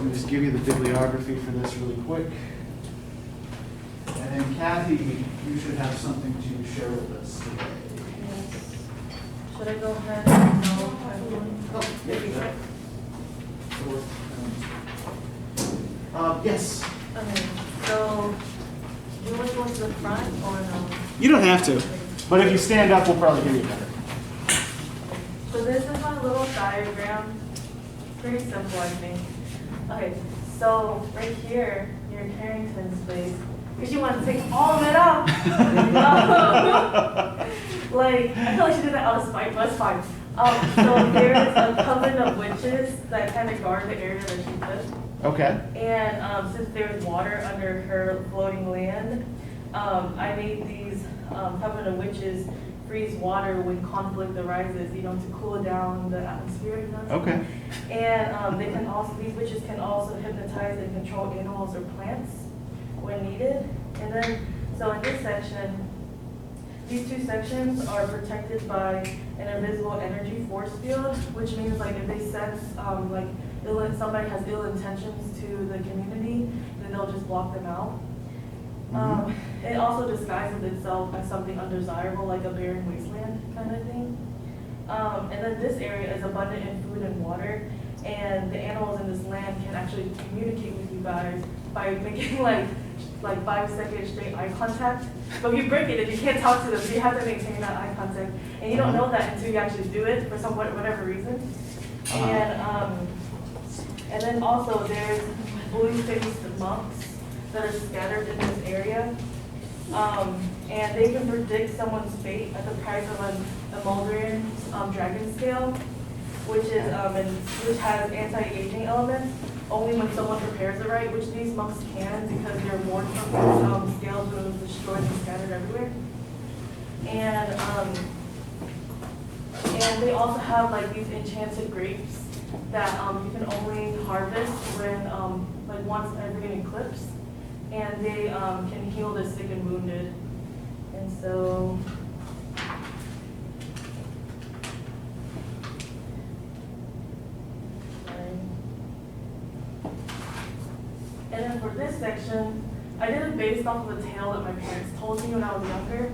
Let me just give you the bibliography for this really quick. And then Kathy, you should have something to share with us today. Yes. Should I go ahead and no? Yes. Okay, so do you want to go to the front or no? You don't have to, but if you stand up, we'll probably hear you better. So this is my little diagram. Pretty simple, I think. Okay, so right here, your Carrington space, because you want to take all of it up. Like, I feel like she did that out of spite, but it's fine. So there's a coven of witches that kind of guard the area that she touched. Okay. And since there's water under her floating land, I made these coven of witches freeze water when conflict arises, you know, to cool down the atmosphere. You know? Okay. And they can also, these witches can also hypnotize and control animals or plants when needed. And then, so in this section, these two sections are protected by an invisible energy force field, which means like if they sense like somebody has ill intentions to the community, then they'll just block them out. It also disguises itself as something undesirable, like a barren wasteland kind of thing. And then this area is abundant in food and water, and the animals in this land can actually communicate with you guys by making like 5 seconds straight eye contact. But if you break it, then you can't talk to them, so you have to maintain that eye contact. And you don't know that until you actually do it for whatever reason. And then also there's blue-faced monks that are scattered in this area. And they can predict someone's fate at the price of a Mulderian dragon scale, which has anti-aging elements only when someone prepares it right, which these monks can because they're born from these scales when it was destroyed and scattered everywhere. And they also have like these enchanted grapes that you can only harvest when like once every eclipse, and they can heal the sick and wounded. And so and then for this section, I did it based off of a tale that my parents told me when I was younger.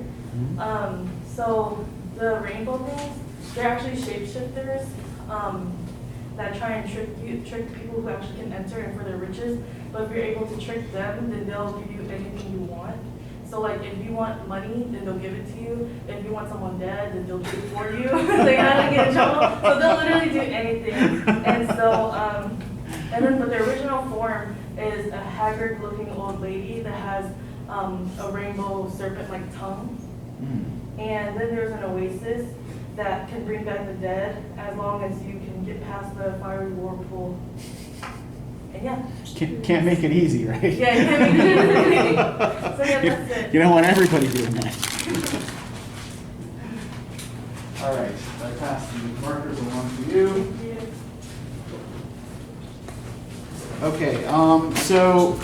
So the rainbow things, they're actually shapeshifters that try and trick people who actually can enter and for their riches. But if you're able to trick them, then they'll give you anything you want. So like if you want money, then they'll give it to you. If you want someone dead, then they'll do it for you. They gotta get in trouble. So they'll literally do anything. And so, but the original form is a haggard-looking old lady that has a rainbow serpent-like tongue. And then there's an oasis that can bring back the dead as long as you can get past the fiery whirlpool. And yeah. Can't make it easy, right? Yeah, you can't make it easy. So yeah, that's it. You don't want everybody doing that. All right, I pass the markers along to you. Okay, so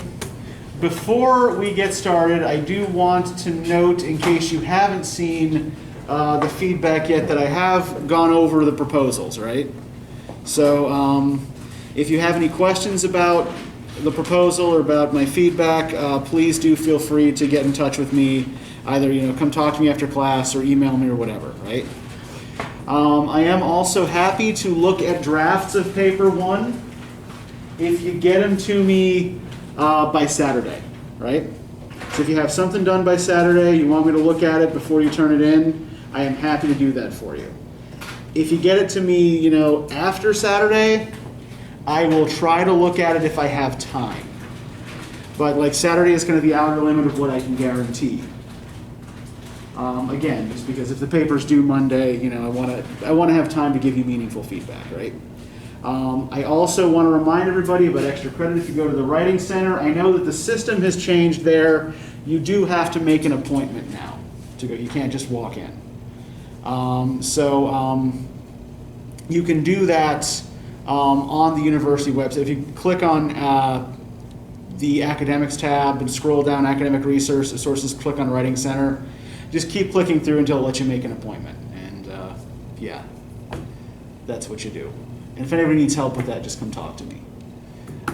before we get started, I do want to note, in case you haven't seen the feedback yet, that I have gone over the proposals, right? So if you have any questions about the proposal or about my feedback, please do feel free to get in touch with me. Either come talk to me after class or email me or whatever, right? I am also happy to look at drafts of paper 1 if you get them to me by Saturday, right? So if you have something done by Saturday, you want me to look at it before you turn it in, I am happy to do that for you. If you get it to me, after Saturday, I will try to look at it if I have time. But like Saturday is kind of the outer limit of what I can guarantee. Again, just because if the paper's due Monday, I want to have time to give you meaningful feedback, right? I also want to remind everybody about extra credit if you go to the Writing Center. I know that the system has changed there. You do have to make an appointment now to go. You can't just walk in. You can do that on the university website. If you click on the Academics tab and scroll down Academic Resources, click on Writing Center. Just keep clicking through until it lets you make an appointment. And yeah, that's what you do. And if anybody needs help with that, just come talk to me.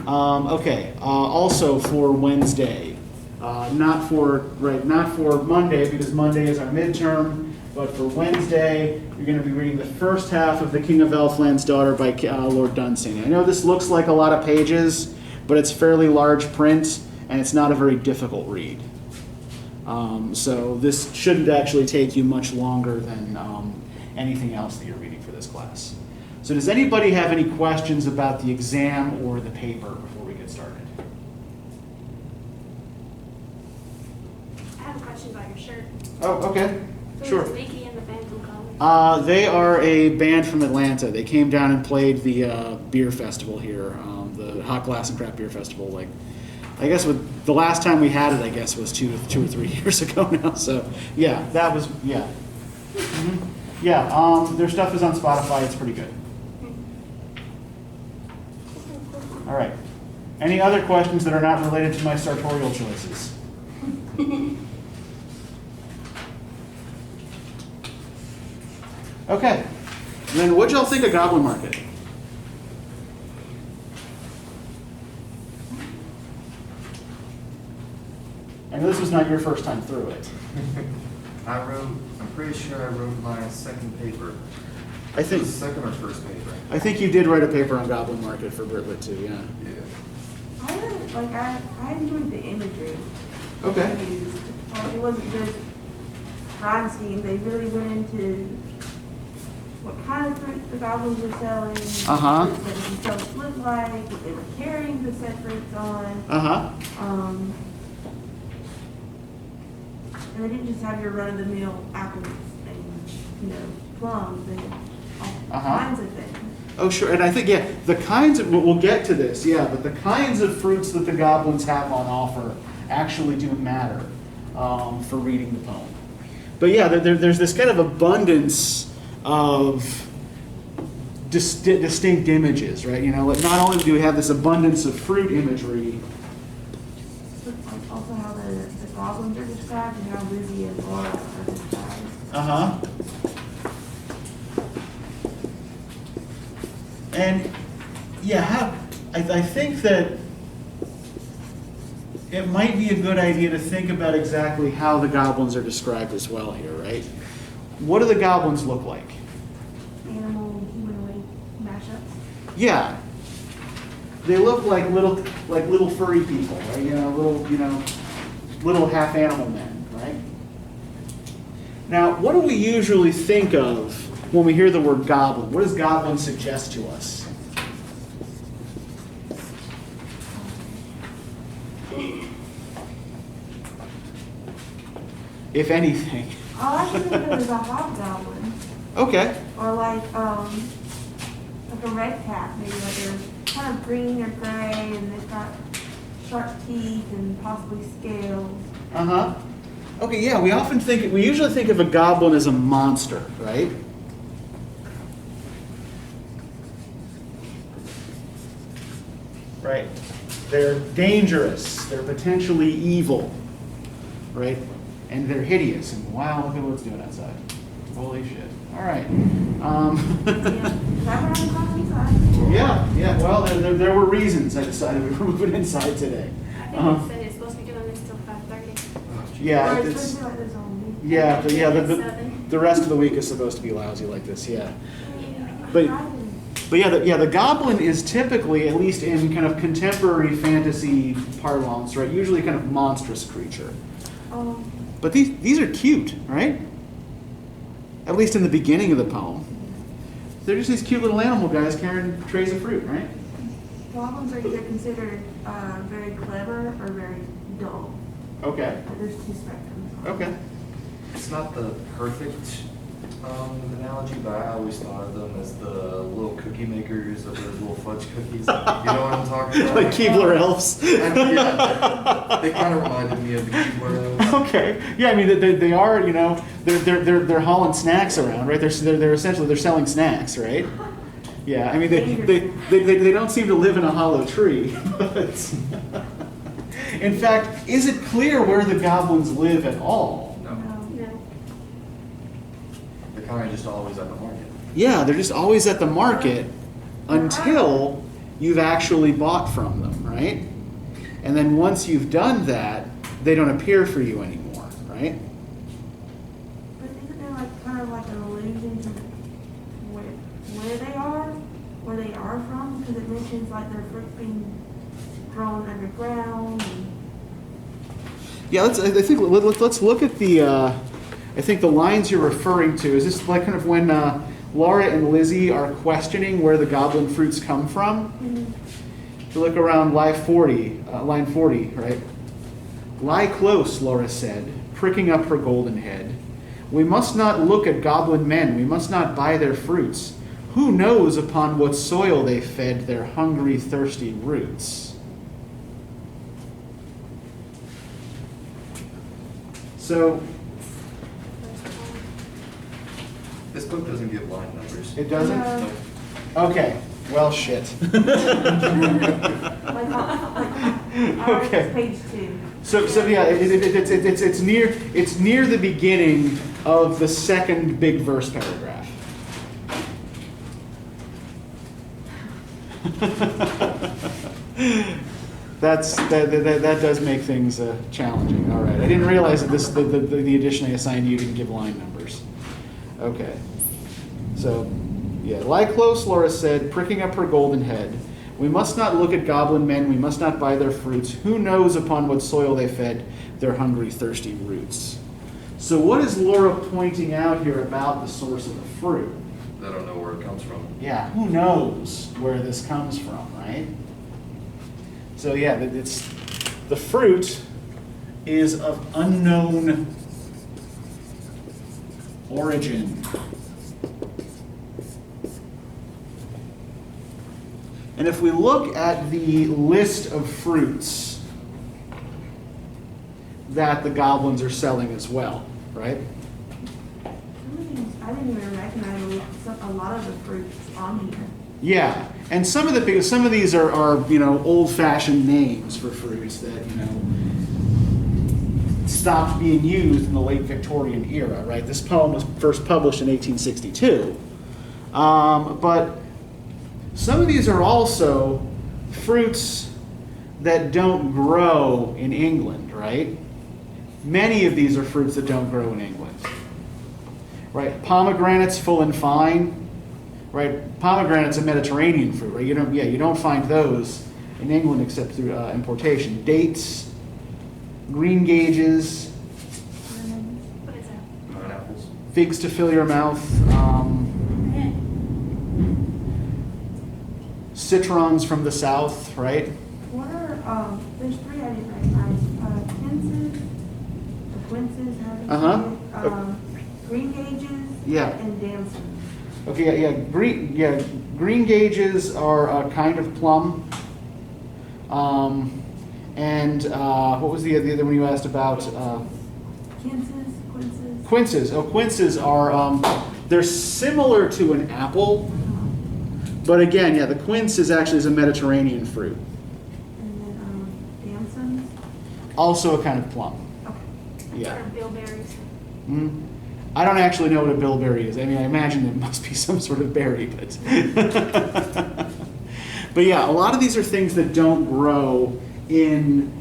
Okay, also for Wednesday, not for Monday, because Monday is our midterm, but for Wednesday, you're going to be reading the first half of The King of Elfland's Daughter by Lord Dunsany. I know this looks like a lot of pages, but it's fairly large print, and it's not a very difficult read. So this shouldn't actually take you much longer than anything else that you're reading for this class. So does anybody have any questions about the exam or the paper before we get started? I have a question about your shirt. Oh, okay. Sure. Who's Vicky and the band from college? They are a band from Atlanta. They came down and played the beer festival here, the Hot Glass and Craft Beer Festival. Like, I guess with the last time we had it, I guess was two or 3 years ago now. So yeah, that was Mm-hmm. Yeah. Their stuff is on Spotify. It's pretty good. All right. Any other questions that are not related to my sartorial choices? Okay. Then what'd y'all think of Goblin Market? I know this was not your first time through it. I'm pretty sure I wrote my second paper. I think Second or first paper. I think you did write a paper on Goblin Market for Britlit too, yeah. Yeah. I enjoyed the imagery. Okay. They used. It wasn't just rhyme scheme. They really went into what kind of fruits the goblins were selling, Uh-huh. what the themselves looked like, what they were carrying the said fruits on. Uh-huh. And they didn't just have your run-of-the-mill apples and, plums and all Uh-huh. kinds of things. Oh, sure. And I think, yeah, the kinds of, we'll get to this, yeah, but the kinds of fruits that the goblins have on offer actually do matter for reading the poem. But yeah, there's this kind of abundance of distinct images, right? Like not only do we have this abundance of fruit imagery. Also how the goblins are described and how Lizzie and Laura are described. Uh-huh. And yeah, I think that it might be a good idea to think about exactly how the goblins are described as well here, right? What do the goblins look like? Animal humanoid mashups. Yeah. They look like little furry people, right? Little half animal men, right? Now, what do we usually think of when we hear the word goblin? What does goblin suggest to us? If anything. I like to think of it as a hobgoblin. Okay. Or like a red cat, maybe like they're kind of green or gray and they've got sharp teeth and possibly scales. Uh-huh. Okay, yeah, we usually think of a goblin as a monster, right? Right. They're dangerous, they're potentially evil, right? And they're hideous, and wow, look at what's doing outside. Holy shit. All right. Is that what I'm talking about? Yeah, well, there were reasons I decided we were moving inside today. I think it said it's supposed to be doing this till 5:30. Yeah, Or it's it's, supposed to be like this on me. yeah, but yeah, Seven. the rest of the week is supposed to be lousy like this, yeah. Yeah. But yeah, the goblin is typically, at least in kind of contemporary fantasy parlance, right, usually a kind of monstrous creature. But these are cute, right? At least in the beginning of the poem. They're just these cute little animal guys carrying trays of fruit, right? Goblins are either considered very clever or very dull. Okay, There's two spectrums. okay. It's not the perfect analogy, but I always thought of them as the little cookie makers of those little fudge cookies. You know what I'm talking about? Like Keebler elves. Yeah, they kind of reminded me of the Keebler elves. Okay. Yeah, I mean they are, they're hauling snacks around, right? They're essentially selling snacks, right? Yeah, I mean they don't seem to live in a hollow tree, but in fact, is it clear where the goblins live at all? No, No. they're kind of just always at the market. Yeah, they're just always at the market until you've actually bought from them, right? And then once you've done that, they don't appear for you anymore, right? But isn't there like kind of like an allusion to where they are from? Because it mentions like their fruit being grown underground. Yeah, let's look at the. I think the lines you're referring to is this like kind of when Laura and Lizzie are questioning where the goblin fruits come from. If you look around line 40, right? Lie close, Laura said, pricking up her golden head. We must not look at goblin men. We must not buy their fruits. Who knows upon what soil they fed their hungry, thirsty roots? So, This book doesn't give line numbers. it doesn't? Yeah. Okay, well, shit. Like ours Okay. is page 2. So yeah, it's near the beginning of the second big verse paragraph. That does make things challenging. All right, I didn't realize that the edition I assigned you didn't give line numbers. Okay, so yeah, lie close, Laura said, pricking up her golden head. We must not look at goblin men, we must not buy their fruits. Who knows upon what soil they fed their hungry, thirsty roots? So what is Laura pointing out here about the source of the fruit? I don't know where it comes from. Yeah, who knows where this comes from, right? So yeah, it's the fruit is of unknown origin. And if we look at the list of fruits that the goblins are selling as well, right? I didn't even recognize a lot of the fruits on here. Yeah, and some of these are old-fashioned names for fruits that stopped being used in the late Victorian era, right? This poem was first published in 1862, but some of these are also fruits that don't grow in England, right? Many of these are fruits that don't grow in England, right? Pomegranates full and fine, right? Pomegranate's a Mediterranean fruit, right? You don't find those in England except through importation. Dates, green gages, What is that? Pineapples. figs to fill your mouth, citrons from the south, right? What are, there's 3 I didn't recognize. Quinces, how do you Uh-huh. say it? Green gages. Yeah. And damsons. Okay, green gages are a kind of plum. And what was the other one you asked about? Quinces. Quinces. Oh, quinces are they're similar to an apple, but again, the quince is a Mediterranean fruit. And then damsons. Also a kind of plum. Okay. Yeah. Or bilberries. Mm. I don't actually know what a bilberry is. I mean, I imagine it must be some sort of berry, but but yeah, a lot of these are things that don't grow in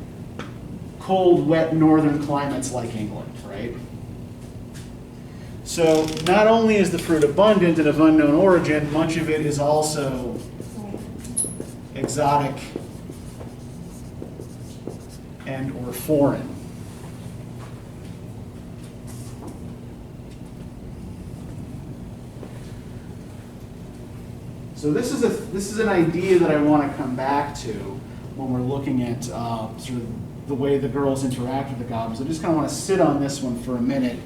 cold, wet northern climates like England, right? So not only is the fruit abundant and of unknown origin, much of it is also exotic and or foreign. So this is an idea that I want to come back to when we're looking at sort of the way the girls interact with the goblins. I just kind of want to sit on this one for a minute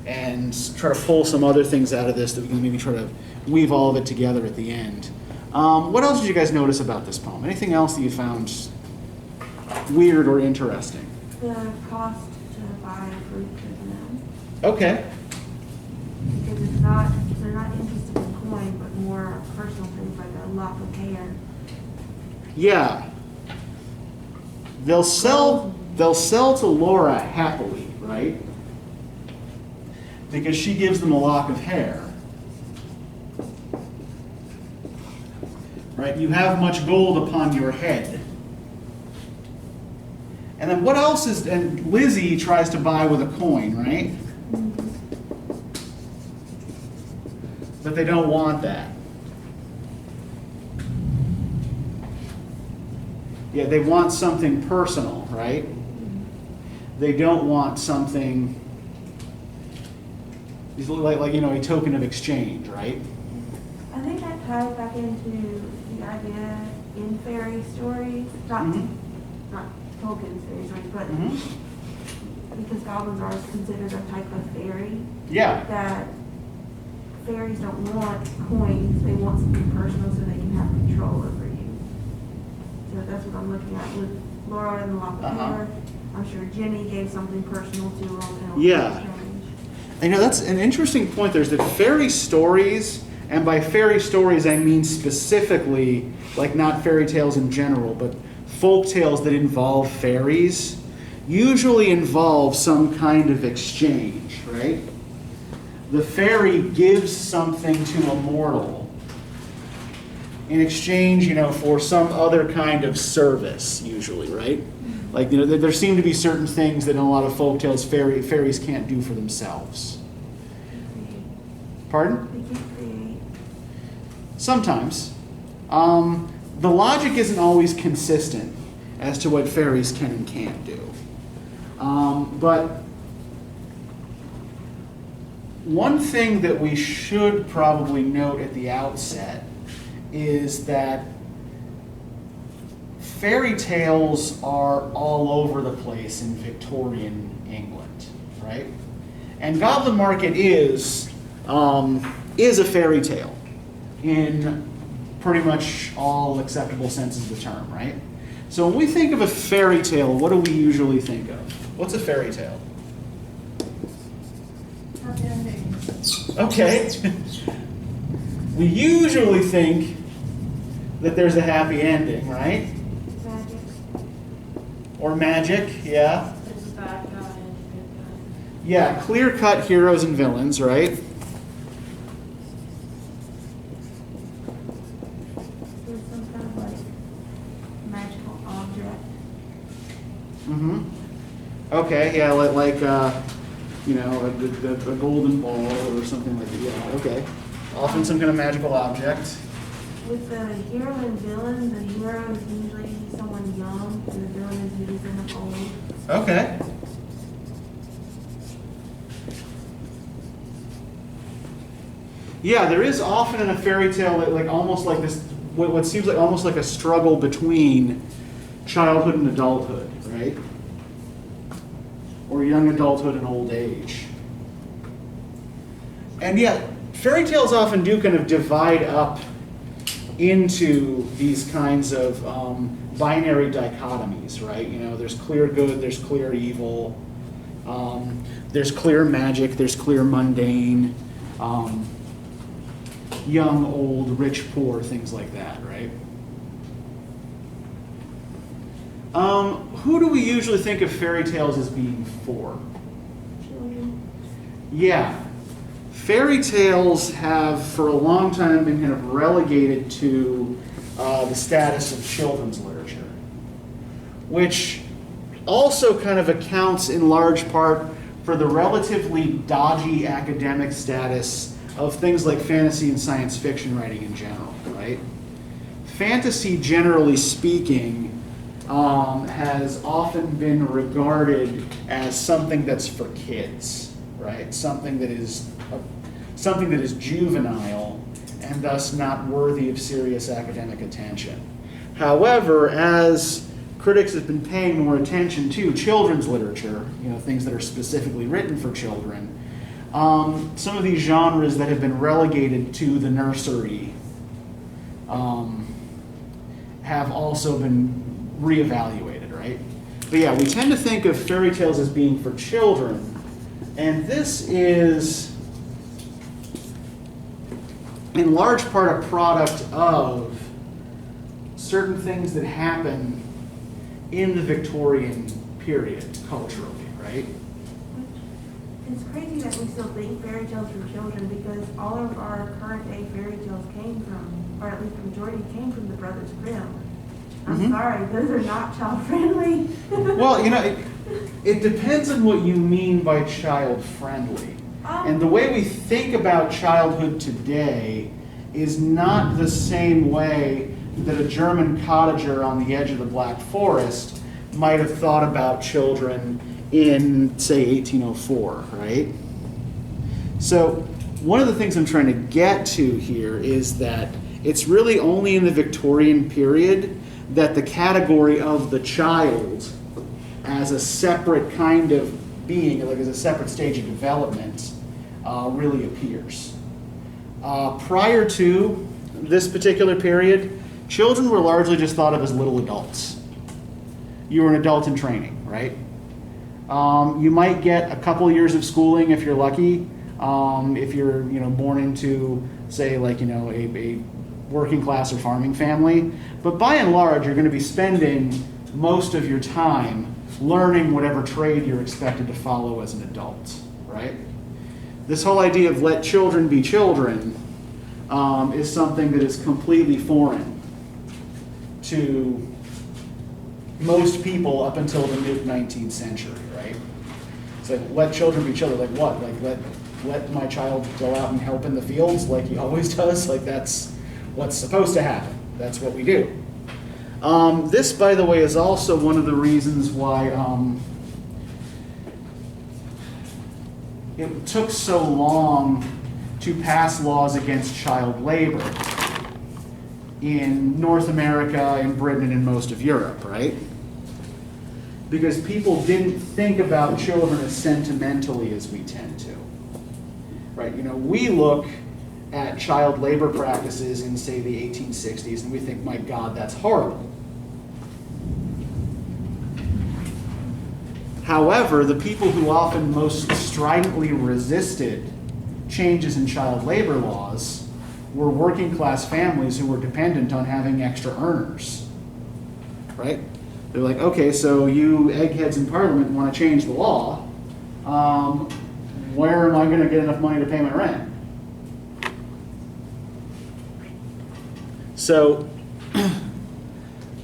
and try to pull some other things out of this that we can maybe try to weave all of it together at the end. What else did you guys notice about this poem? Anything else that you found weird or interesting? The cost to buy fruit is known. Okay. Because they're not interested in coin, but more personal things like a lock of hair. Yeah. They'll sell to Laura happily, right? Because she gives them a lock of hair. right? You have much gold upon your head. And then what else is, and Lizzie tries to buy with a coin, right? But they don't want that. Yeah, they want something personal, right? They don't want something like a token of exchange, right? I think that ties back into the idea in fairy stories, not Tolkien's fairy stories, but because goblins are considered a type of fairy, Yeah. that fairies don't want coins, they want something personal so they can have control over you. So that's what I'm looking at with Laura and the Lock of Hair. I'm sure Jenny gave something personal to them. And it was Yeah. strange. And that's an interesting point. There's that fairy stories, and by fairy stories I mean specifically, like not fairy tales in general, but folk tales that involve fairies, usually involve some kind of exchange, right? The fairy gives something to a mortal in exchange, for some other kind of service, usually, right? Like, there seem to be certain things that in a lot of folk tales fairies can't do for themselves. Pardon? They can create. Sometimes. The logic isn't always consistent as to what fairies can and can't do. But one thing that we should probably note at the outset is that fairy tales are all over the place in Victorian England, right? And Goblin Market is a fairy tale in pretty much all acceptable senses of the term, right? So when we think of a fairy tale, what do we usually think of? What's a fairy tale? Happy endings. Okay. We usually think that there's a happy ending, right? Magic. Or magic, yeah. There's a bad guy and a good guy. Yeah, clear-cut heroes and villains, right? There's some kind of like magical object. Mm-hmm. Okay, yeah, a golden ball or something like that. Yeah, okay. Often some kind of magical object. With the hero and villain, the hero is usually someone young, and the villain is usually someone old. Okay. Yeah, there is often in a fairy tale like almost like this, what seems like almost like a struggle between childhood and adulthood, right? Or young adulthood and old age. And yet, fairy tales often do kind of divide up into these kinds of binary dichotomies, right? There's clear good, there's clear evil, there's clear magic, there's clear mundane, young, old, rich, poor, things like that, right? Who do we usually think of fairy tales as being for? Children. Yeah. Fairy tales have, for a long time, been kind of relegated to the status of children's literature, which also kind of accounts in large part for the relatively dodgy academic status of things like fantasy and science fiction writing in general, right? Fantasy, generally speaking, has often been regarded as something that's for kids, right? Something that is juvenile and thus not worthy of serious academic attention. However, as critics have been paying more attention to children's literature, things that are specifically written for children, some of these genres that have been relegated to the nursery have also been reevaluated, right? But yeah, we tend to think of fairy tales as being for children, and this is in large part a product of certain things that happen in the Victorian period culturally, right? It's crazy that we still think fairy tales for children because all of our current day fairy tales came from, or at least the majority came from the Brothers Grimm. I'm Mhm. sorry, those are not child friendly. Well, it depends on what you mean by child friendly. And the way we think about childhood today is not the same way that a German cottager on the edge of the Black Forest might have thought about children in, say, 1804, right? So one of the things I'm trying to get to here is that it's really only in the Victorian period that the category of the child as a separate kind of being, like as a separate stage of development, really appears. Prior to this particular period, children were largely just thought of as little adults. You were an adult in training, right? You might get a couple years of schooling if you're lucky. If you're, born into, say, like, a working class or farming family. But by and large, you're going to be spending most of your time learning whatever trade you're expected to follow as an adult, right? This whole idea of let children be children is something that is completely foreign to most people up until the mid-19th century, right? It's like, let children be children. Like what? Like let my child go out and help in the fields like he always does? Like that's what's supposed to happen. That's what we do. This, by the way, is also one of the reasons why it took so long to pass laws against child labor in North America, in Britain, and in most of Europe, right? Because people didn't think about children as sentimentally as we tend to, right? We look at child labor practices in, say, the 1860s, and we think, my God, that's horrible. However, the people who often most stridently resisted changes in child labor laws were working class families who were dependent on having extra earners, right? They're like, okay, so you eggheads in Parliament want to change the law. Where am I going to get enough money to pay my rent? So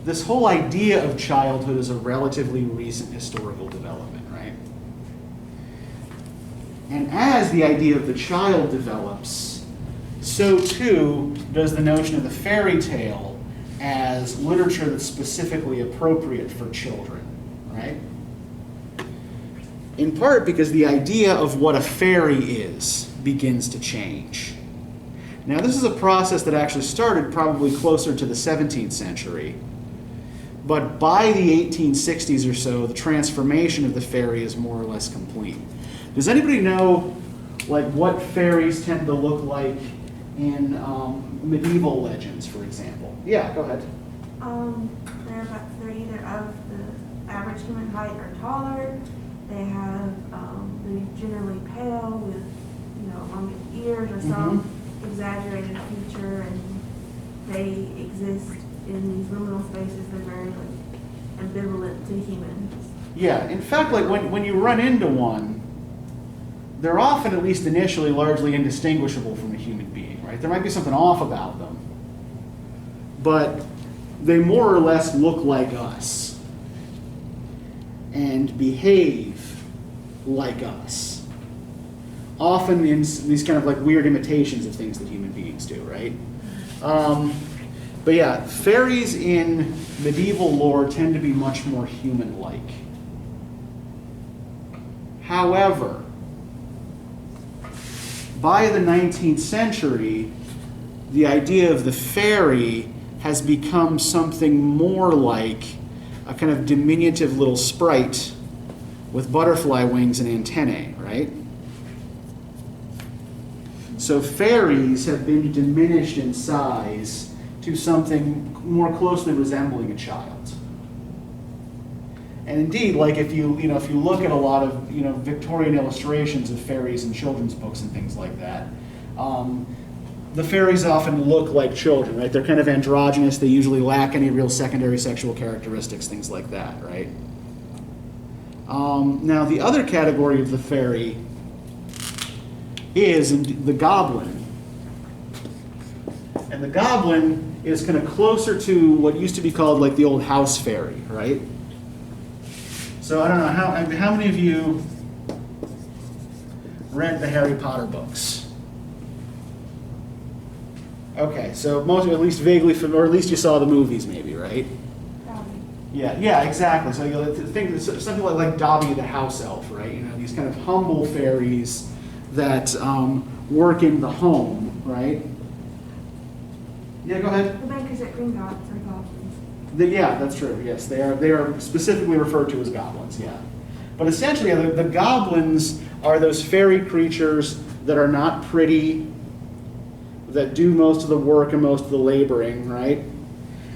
this whole idea of childhood is a relatively recent historical development, right? And as the idea of the child develops, so too does the notion of the fairy tale as literature that's specifically appropriate for children, right? In part because the idea of what a fairy is begins to change. Now, this is a process that actually started probably closer to the 17th century, but by the 1860s or so, the transformation of the fairy is more or less complete. Does anybody know, like, what fairies tend to look like in medieval legends, for example? Yeah, go ahead. They're either of the average human height or taller. They have, they're generally pale with, longer ears or some exaggerated feature, and they exist in these liminal spaces. They're very ambivalent to humans. Yeah, in fact, like when you run into one, they're often, at least initially, largely indistinguishable from a human being, right? There might be something off about them, but they more or less look like us and behave like us. Often in these kind of like weird imitations of things that human beings do, right? But yeah, fairies in medieval lore tend to be much more human-like. However, by the 19th century, the idea of the fairy has become something more like a kind of diminutive little sprite with butterfly wings and antennae, right? So fairies have been diminished in size to something more closely resembling a child. And indeed, like if you look at a lot of Victorian illustrations of fairies in children's books and things like that, the fairies often look like children, right? They're kind of androgynous. They usually lack any real secondary sexual characteristics, things like that, right? Now, the other category of the fairy is the Goblin. And the Goblin is kind of closer to what used to be called like the old house fairy, right? So I don't know, how many of you read the Harry Potter books? Okay, so most, at least vaguely familiar, or at least you saw the movies maybe, right? Yeah, exactly. So you think something like Dobby the house elf, right? You know, these kind of humble fairies that work in the home, right? Yeah, go ahead. The bakers at Gringotts are goblins. Yeah, that's true. Yes, they are specifically referred to as goblins. Yeah, but essentially, the goblins are those fairy creatures that are not pretty, that do most of the work and most of the laboring, right?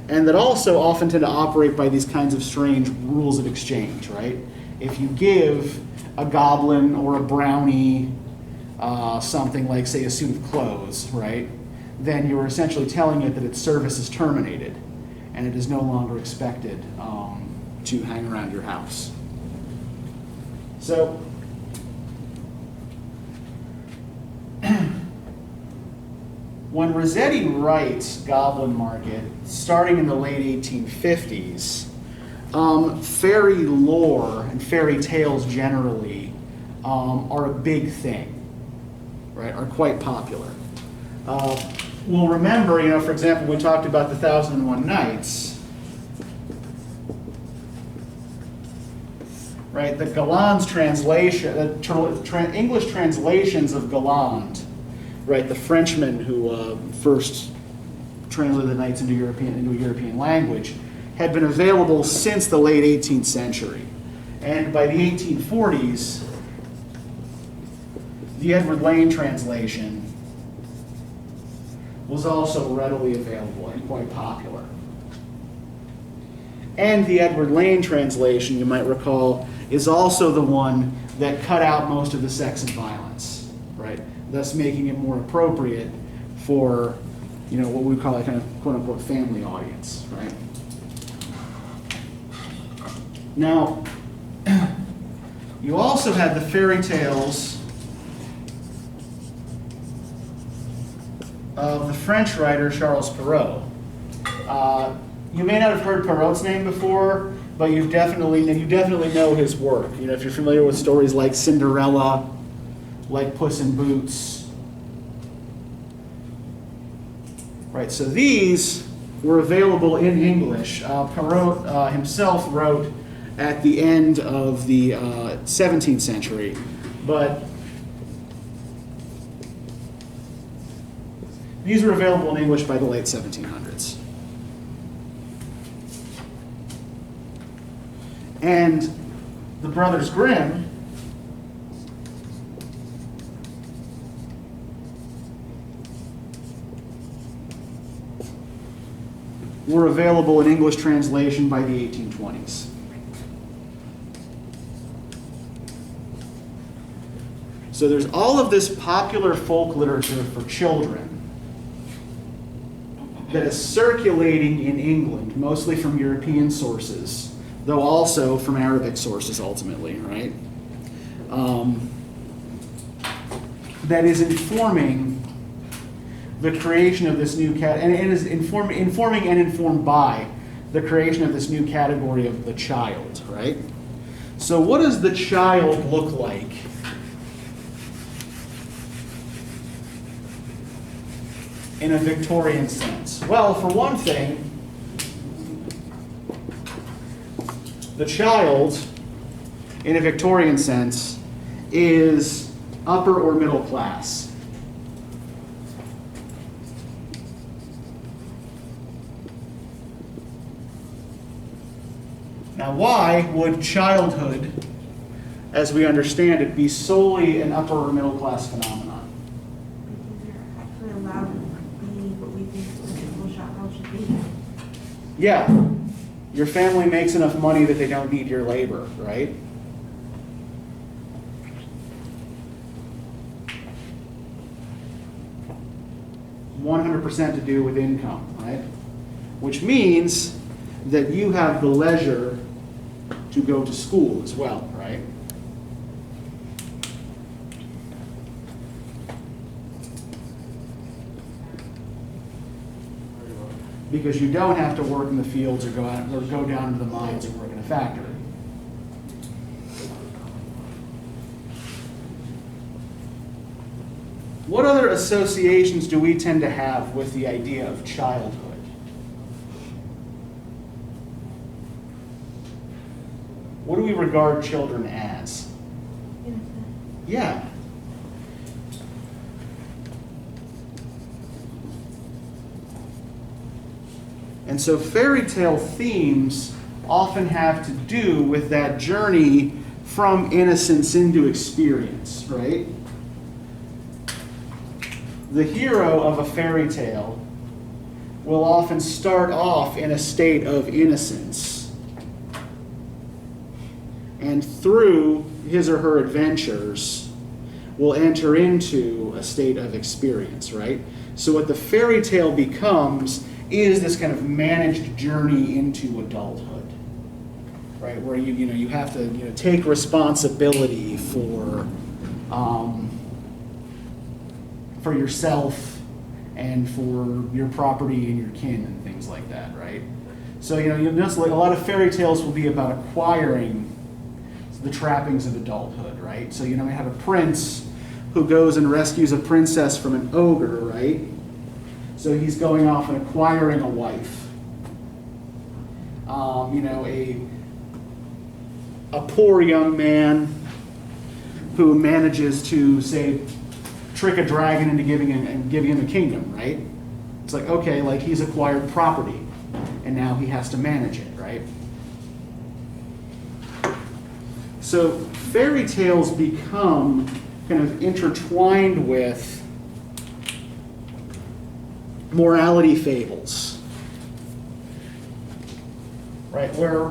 And that also often tend to operate by these kinds of strange rules of exchange, right? If you give a goblin or a brownie something like, say, a suit of clothes, right? Then you're essentially telling it that its service is terminated and it is no longer expected to hang around your house. So, when Rossetti writes Goblin Market, starting in the late 1850s, fairy lore and fairy tales generally are a big thing, right? Are quite popular. We'll remember, you know, for example, we talked about the 1001 Nights, right? The Galland's translation, English translations of Galland, right? The Frenchman who first translated the Knights into a European language, had been available since the late 18th century. And by the 1840s, the Edward Lane translation was also readily available and quite popular. And the Edward Lane translation, you might recall, is also the one that cut out most of the sex and violence, right? Thus making it more appropriate for, you know, what we call a kind of quote-unquote family audience, right? Now, you also had the fairy tales of the French writer Charles Perrault. You may not have heard Perrault's name before, but you definitely know his work. You know, if you're familiar with stories like Cinderella, like Puss in Boots. Right, so these were available in English. Perrault himself wrote at the end of the 17th century, but these were available in English by the late 1700s. And the Brothers Grimm were available in English translation by the 1820s. So there's all of this popular folk literature for children that is circulating in England, mostly from European sources, though also from Arabic sources ultimately, right? That is informing the creation of this new and is informing and informed by the creation of this new category of the child, right? So what does the child look like in a Victorian sense? Well, for one thing, the child, in a Victorian sense, is upper or middle class. Now, why would childhood, as we understand it, be solely an upper or middle class phenomenon? Because you're actually allowed to be what we think a typical child should be. Yeah, your family makes enough money that they don't need your labor, right? %100% to do with income, right? Which means that you have the leisure to go to school as well, right? because you don't have to work in the fields or go down to the mines or work in a factory. What other associations do we tend to have with the idea of childhood? What do we regard children as? Innocent. Yeah. And so fairy tale themes often have to do with that journey from innocence into experience, right? The hero of a fairy tale will often start off in a state of innocence. And through his or her adventures, will enter into a state of experience, right? So what the fairy tale becomes is this kind of managed journey into adulthood, right? Where you have to take responsibility for yourself and for your property and your kin and things like that, right? So you'll notice like a lot of fairy tales will be about acquiring the trappings of adulthood, right? So we have a prince who goes and rescues a princess from an ogre, right? So he's going off and acquiring a wife. A poor young man who manages to, say, trick a dragon into giving him a kingdom, right? It's like, okay, like he's acquired property, and now he has to manage it, right? So fairy tales become kind of intertwined with morality fables, right? Where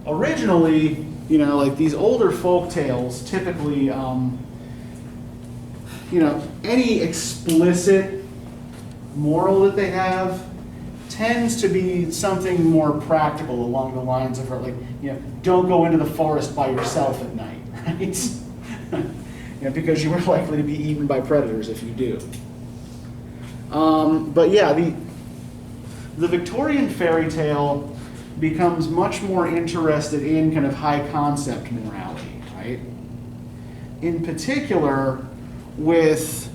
originally, like these older folk tales typically, any explicit moral that they have tends to be something more practical along the lines of, like, don't go into the forest by yourself at night, right? Because you are likely to be eaten by predators if you do. But yeah, the Victorian fairy tale becomes much more interested in kind of high concept morality, right? In particular, with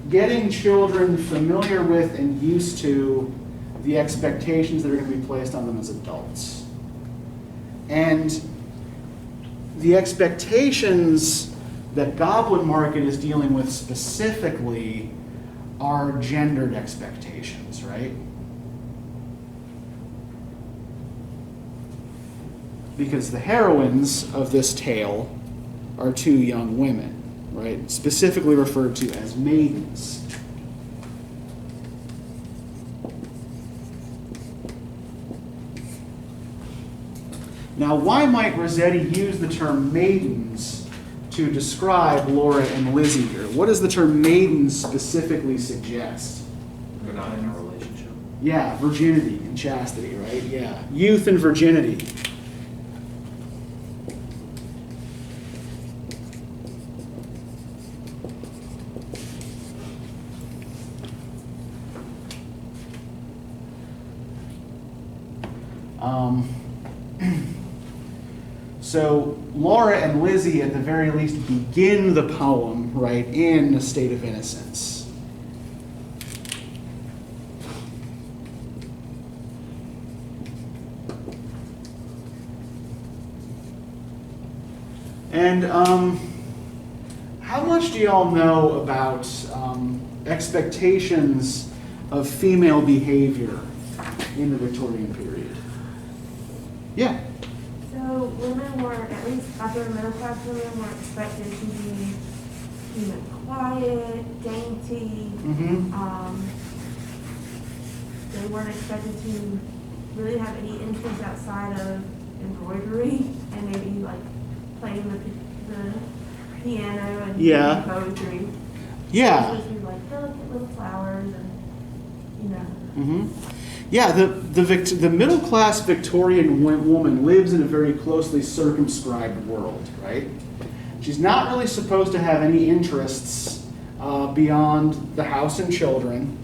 getting children familiar with and used to the expectations that are going to be placed on them as adults. And the expectations that Goblin Market is dealing with specifically are gendered expectations, right? Because the heroines of this tale are two young women, right? Specifically referred to as maidens. Now, why might Rossetti use the term maidens to describe Laura and Lizzie here? What does the term maidens specifically suggest? They're not in a relationship. Yeah, virginity and chastity, right? Yeah, youth and virginity. So Laura and Lizzie, at the very least, begin the poem, right, in a state of innocence. And how much do y'all know about expectations of female behavior in the Victorian period? Yeah. So women were, at least upper middle class women, were expected to be, quiet, dainty. Mm-hmm. They weren't expected to really have any interest outside of embroidery and maybe like playing the piano and Yeah. poetry. Yeah. Supposed to be like delicate little flowers and, Mm-hmm. Yeah, the middle class Victorian woman lives in a very closely circumscribed world, right? She's not really supposed to have any interests beyond the house and children,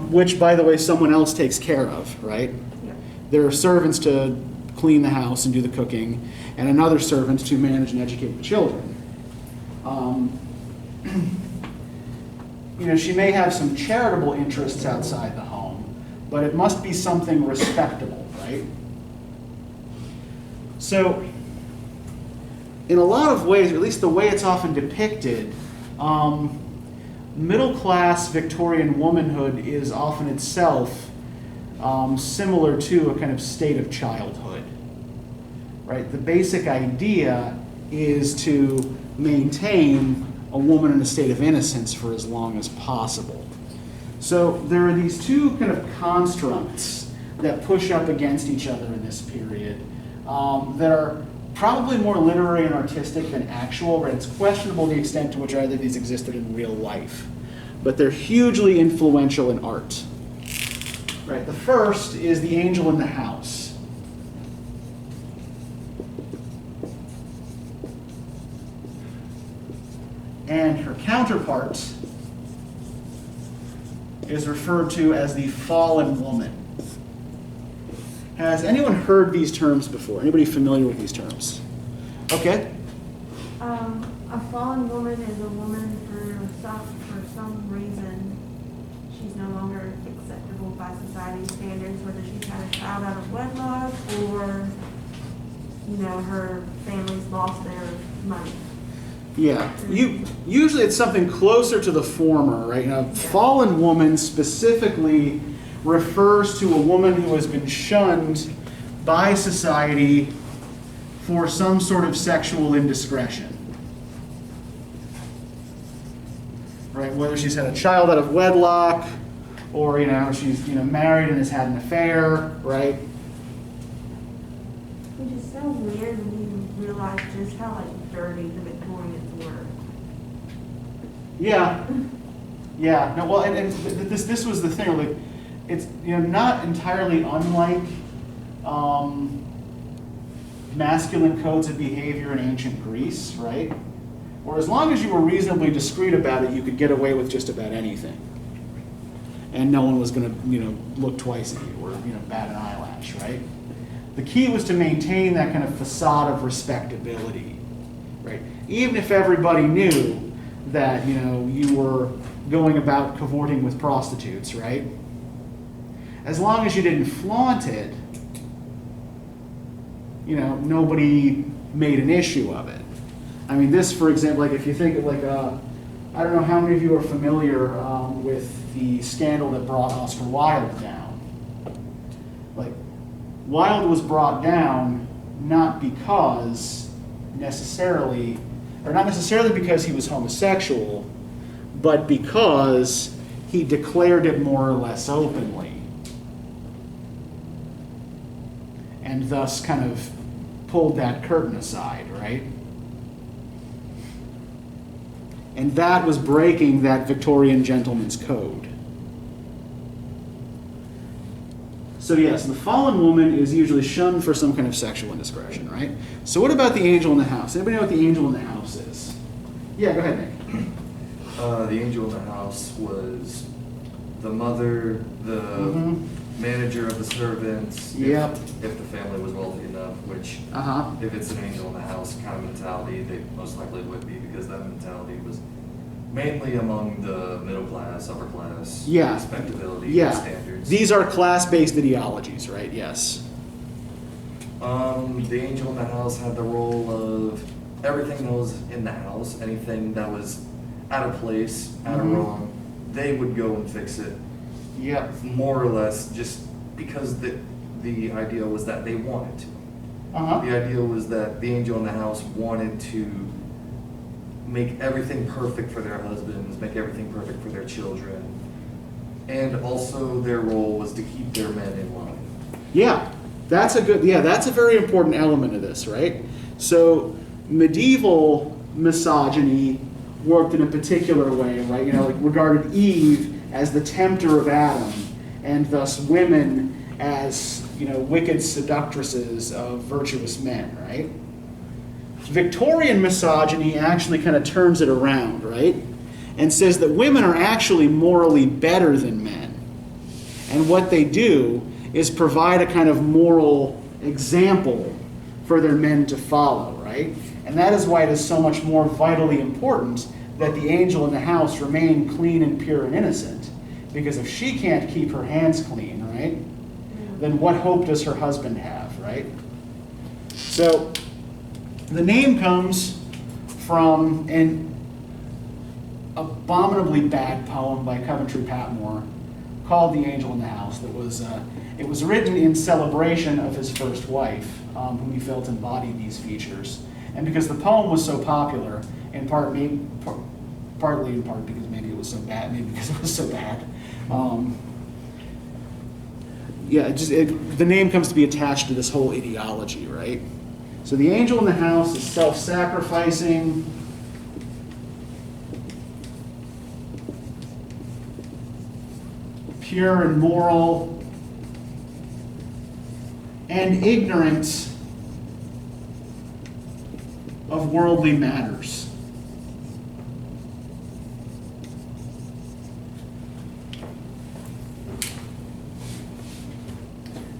which, by the way, someone else takes care of, right? Yep. There are servants to clean the house and do the cooking, and another servant to manage and educate the children. She may have some charitable interests outside the home, but it must be something respectable, right? So, in a lot of ways, or at least the way it's often depicted, middle-class Victorian womanhood is often itself similar to a kind of state of childhood, right? The basic idea is to maintain a woman in a state of innocence for as long as possible. So there are these two kind of constructs that push up against each other in this period that are probably more literary and artistic than actual, right? It's questionable the extent to which either of these existed in real life, but they're hugely influential in art. Right, the first is the angel in the house. And her counterpart is referred to as the fallen woman. Has anyone heard these terms before? Anybody familiar with these terms? Okay. A fallen woman is a woman for some reason she's no longer acceptable by society's standards, whether she's had a child out of wedlock or, her family's lost their money. Yeah, usually it's something closer to the former, right? Fallen woman specifically refers to a woman who has been shunned by society for some sort of sexual indiscretion. Right, whether she's had a child out of wedlock, or she's married and has had an affair, right? Which is so weird when you realize just how dirty the Victorians were. Yeah. No, well, and this was the thing. Like, it's not entirely unlike masculine codes of behavior in ancient Greece, right? Or as long as you were reasonably discreet about it, you could get away with just about anything, and no one was going to look twice at you or bat an eyelash, right? The key was to maintain that kind of facade of respectability, right? Even if everybody knew that you were going about cavorting with prostitutes, right? As long as you didn't flaunt it, nobody made an issue of it. I mean, this, for example, if you think of I don't know how many of you are familiar with the scandal that brought Oscar Wilde down. Wilde was brought down not necessarily because he was homosexual, but because he declared it more or less openly, and thus kind of pulled that curtain aside, right? And that was breaking that Victorian gentleman's code. So yes, the fallen woman is usually shunned for some kind of sexual indiscretion, right? So what about the angel in the house? Anybody know what the angel in the house is? Yeah, go ahead, Nick. The angel in the house was the mother, the manager of the servants. Yep. If the family was wealthy enough, which if it's an angel in the house kind of mentality, they most likely would be, because that mentality was mainly among the middle class, upper class, respectability standards. These are class-based ideologies, right? Yes. The angel in the house had the role of everything that was in the house, anything that was out of place, out of wrong, they would go and fix it. Yep. More or less, just because the idea was that they wanted to. The idea was that the angel in the house wanted to make everything perfect for their husbands, make everything perfect for their children, and also their role was to keep their men in line. That's a very important element of this, right? So medieval misogyny worked in a particular way, right? Regarded Eve as the tempter of Adam, and thus women as wicked seductresses of virtuous men, right? Victorian misogyny actually kind of turns it around, right? And says that women are actually morally better than men. And what they do is provide a kind of moral example for their men to follow, right? And that is why it is so much more vitally important that the angel in the house remain clean and pure and innocent. Because if she can't keep her hands clean, right, then what hope does her husband have, right? So the name comes from an abominably bad poem by Coventry Patmore called "The Angel in the House." It was written in celebration of his first wife, whom he felt embodied these features. And because the poem was so popular, partly in part because maybe it was so bad, maybe because it was so bad. The name comes to be attached to this whole ideology, right? So the angel in the house is self-sacrificing, pure and moral, and ignorant of worldly matters.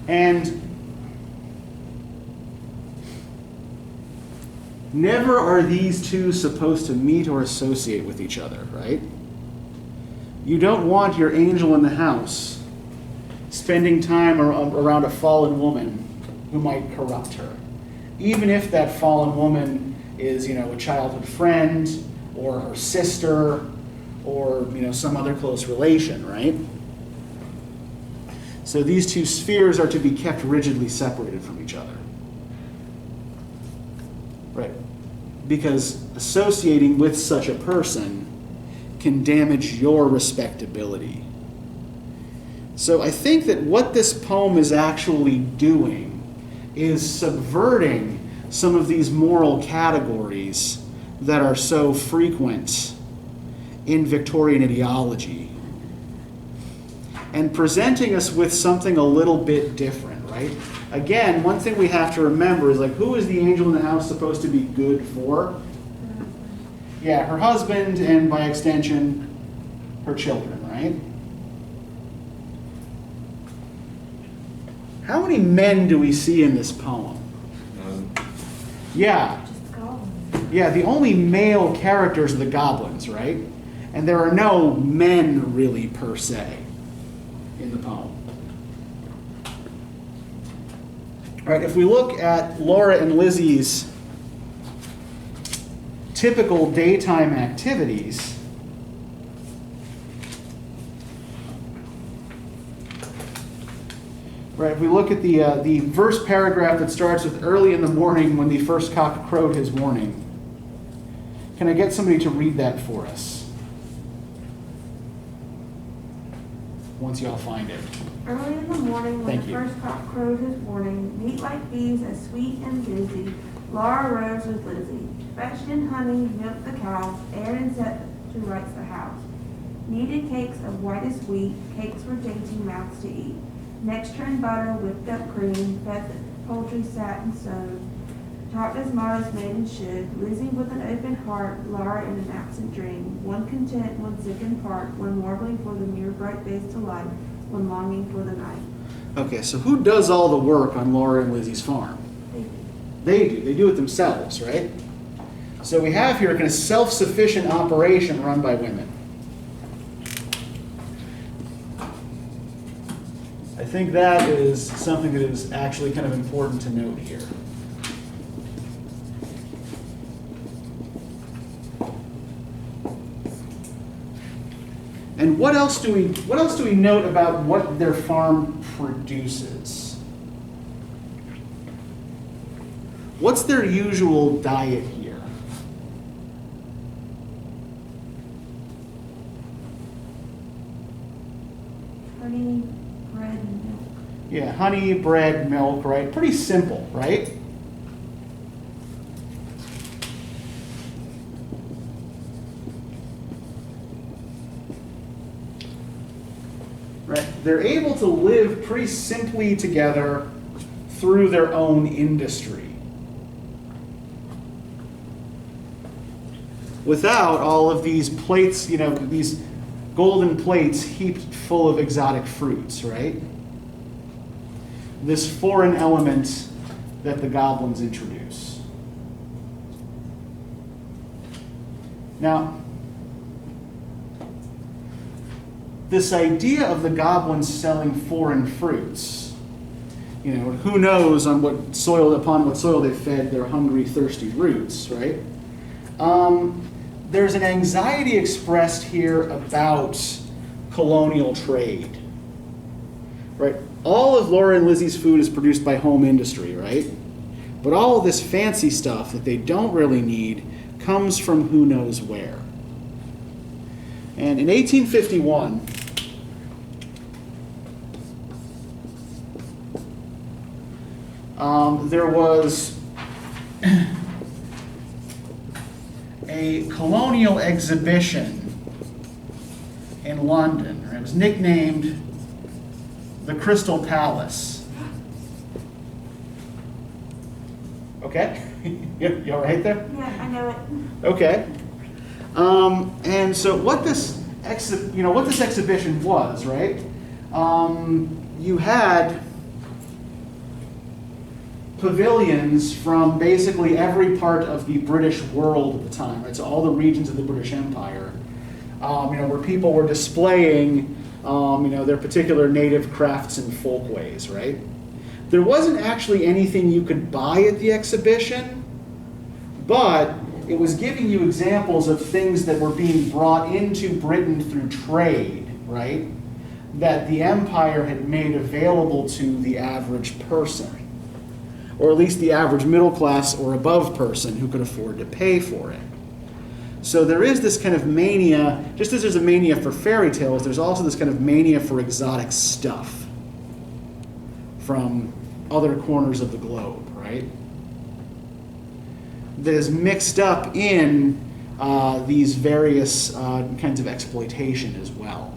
And never are these two supposed to meet or associate with each other, right? You don't want your angel in the house spending time around a fallen woman who might corrupt her. Even if that fallen woman is, a childhood friend or her sister or, some other close relation, right? So these two spheres are to be kept rigidly separated from each other. Right. Because associating with such a person can damage your respectability. So I think that what this poem is actually doing is subverting some of these moral categories that are so frequent in Victorian ideology, and presenting us with something a little bit different, right? Again, one thing we have to remember is, who is the angel in the house supposed to be good for? Yeah, her husband, and by extension, her children, right? How many men do we see in this poem? Yeah. Just Goblin. Yeah, the only male characters are the goblins, right? And there are no men, really, per se, in the poem. All right, if we look at Laura and Lizzie's typical daytime activities, right, if we look at the verse paragraph that starts with "early in the morning when the first cock crowed his warning," can I get somebody to read that for us? Once y'all find it. Early in the morning, when Thank the you. first cock crowed his warning, neat like bees, as sweet and busy, Laura rose with Lizzie. Fetched in honey, milked the cows, aired and set to rights the house. Kneaded cakes of whitest wheat, cakes for dainty mouths to eat. Next churned butter, whipped up cream, fed the poultry sat and sewed. Talked as modest maidens should, Lizzie with an open heart, Laura in an absent dream. One content, one sick in part, one warbling for the mere bright day's delight, one longing for the night. Okay, so who does all the work on Laura and Lizzie's farm? They do. They do it themselves, right? So we have here a kind of self-sufficient operation run by women. I think that is something that is actually kind of important to note here. And what else do we note about what their farm produces? What's their usual diet here? Honey, bread, and milk. Yeah, honey, bread, milk, right? Pretty simple, right? Right? They're able to live pretty simply together through their own industry. without all of these plates, these golden plates heaped full of exotic fruits, right? This foreign element that the goblins introduce. Now, this idea of the goblins selling foreign fruits, who knows upon what soil they fed their hungry, thirsty roots, right? There's an anxiety expressed here about colonial trade, right? All of Laura and Lizzie's food is produced by home industry, right? But all of this fancy stuff that they don't really need comes from who knows where. And in 1851, there was a colonial exhibition in London. It was nicknamed the Crystal Palace. Okay? You all right there? Yeah, I know it. Okay. And so what this exhibition was, right? You had pavilions from basically every part of the British world at the time, right? So all the regions of the British Empire, where people were displaying, their particular native crafts and folkways, right? There wasn't actually anything you could buy at the exhibition, but it was giving you examples of things that were being brought into Britain through trade, right? That the empire had made available to the average person, or at least the average middle class or above person who could afford to pay for it. So there is this kind of mania, just as there's a mania for fairy tales, there's also this kind of mania for exotic stuff from other corners of the globe, right? That is mixed up in these various kinds of exploitation as well.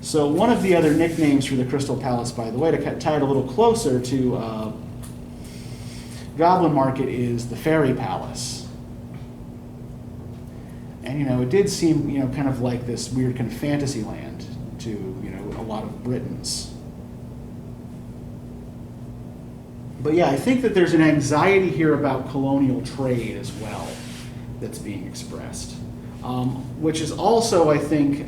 So one of the other nicknames for the Crystal Palace, by the way, to tie it a little closer to Goblin Market, is the Fairy Palace. And it did seem kind of like this weird kind of fantasy land to a lot of Britons. But yeah, I think that there's an anxiety here about colonial trade as well that's being expressed, which is also, I think,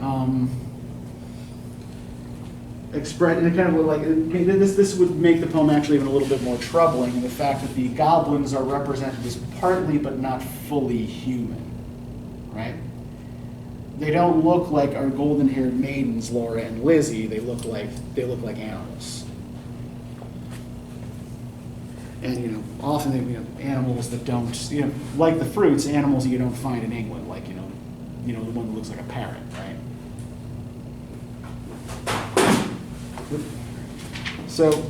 expressed in a kind of like this would make the poem actually even a little bit more troubling in the fact that the goblins are represented as partly but not fully human, right? They don't look like our golden-haired maidens, Laura and Lizzie. They look like animals. And often they animals that don't like the fruits, animals that you don't find in England, like the one that looks like a parrot, right? So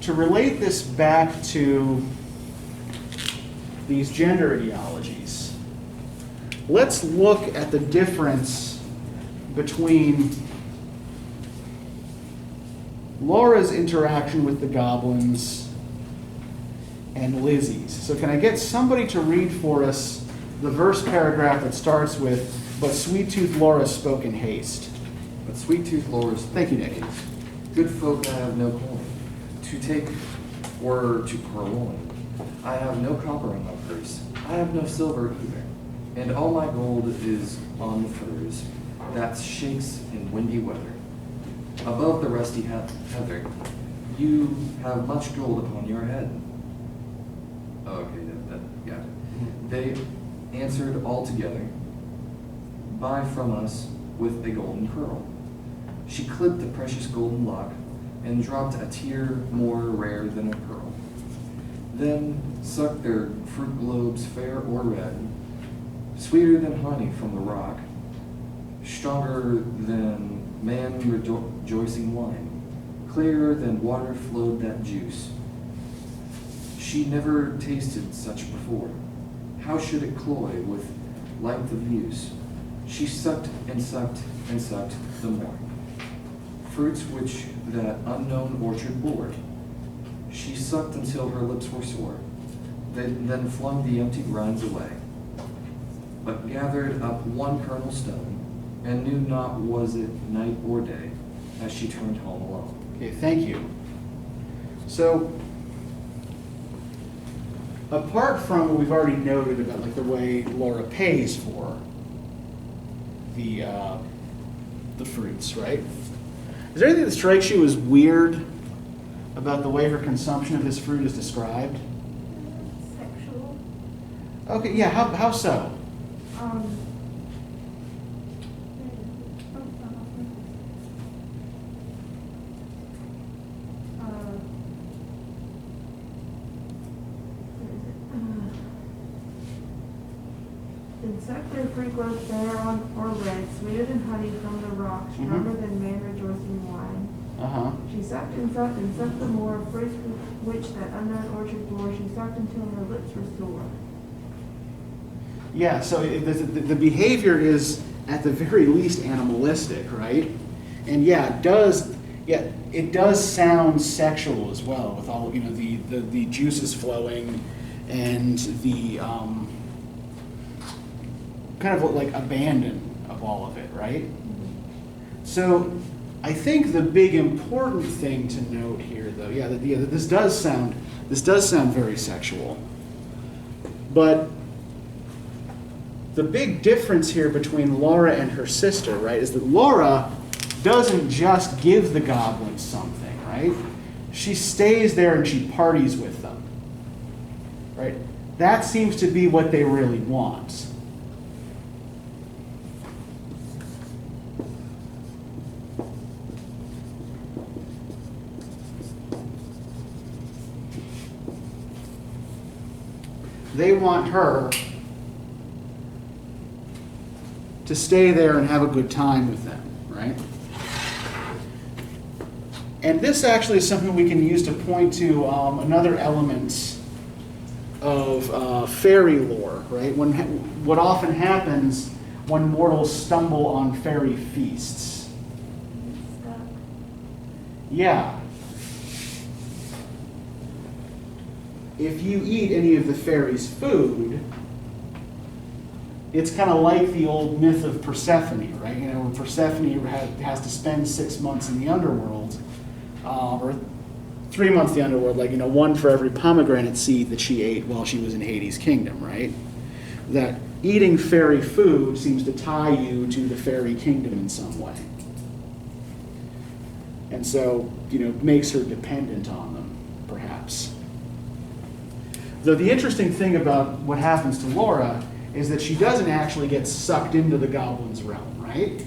to relate this back to these gender ideologies, let's look at the difference between Laura's interaction with the goblins and Lizzie's. So can I get somebody to read for us the verse paragraph that starts with, "But sweet-toothed Laura spoke in haste." But sweet-toothed Laura's... Thank you, Nick. Good folk, I have no coin to take or to purloin. I have no copper in my purse. I have no silver either. And all my gold is on the furs that shakes in windy weather. Above the rusty heather, you have much gold upon your head. Oh, okay, yeah. They answered all together, buy from us with a golden curl. She clipped the precious golden lock and dropped a tear more rare than a pearl. Then sucked their fruit globes fair or red, sweeter than honey from the rock, stronger than man rejoicing wine, clearer than water flowed that juice. She never tasted such before. How should it cloy with length of use? She sucked and sucked and sucked the more. fruits which that unknown orchard bore. She sucked until her lips were sore, then flung the empty rinds away, but gathered up one kernel stone, and knew not was it night or day, as she turned home alone. Okay, thank you. So, apart from what we've already noted about like the way Laura pays for the fruits, right? Is there anything that strikes you as weird about the way her consumption of this fruit is described? Sexual. Okay, yeah, how so? Insect their fruit grows fair on or red, sweeter than honey from the rock, stronger than man rejoicing wine. Uh-huh. She sucked and sucked and sucked the more fruits which that unknown orchard bore. She sucked until her lips were sore. Yeah, so the behavior is at the very least animalistic, right? And yeah, it does sound sexual as well, with all, you know, the juices flowing and the kind of like abandon of all of it, right? So I think the big important thing to note here, though, that this does sound very sexual, but the big difference here between Laura and her sister, right, is that Laura doesn't just give the goblins something, right? She stays there and she parties with them, right? That seems to be what they really want. They want her to stay there and have a good time with them, right? And this actually is something we can use to point to another element of fairy lore, right? What often happens when mortals stumble on fairy feasts. Stuck. Yeah. If you eat any of the fairies' food, it's kind of like the old myth of Persephone, right? You know, where Persephone has to spend 6 months in the underworld, or 3 months in the underworld, like, you know, one for every pomegranate seed that she ate while she was in Hades' kingdom, right? That eating fairy food seems to tie you to the fairy kingdom in some way. And so, you know, makes her dependent on them, perhaps. Though the interesting thing about what happens to Laura is that she doesn't actually get sucked into the goblin's realm, right?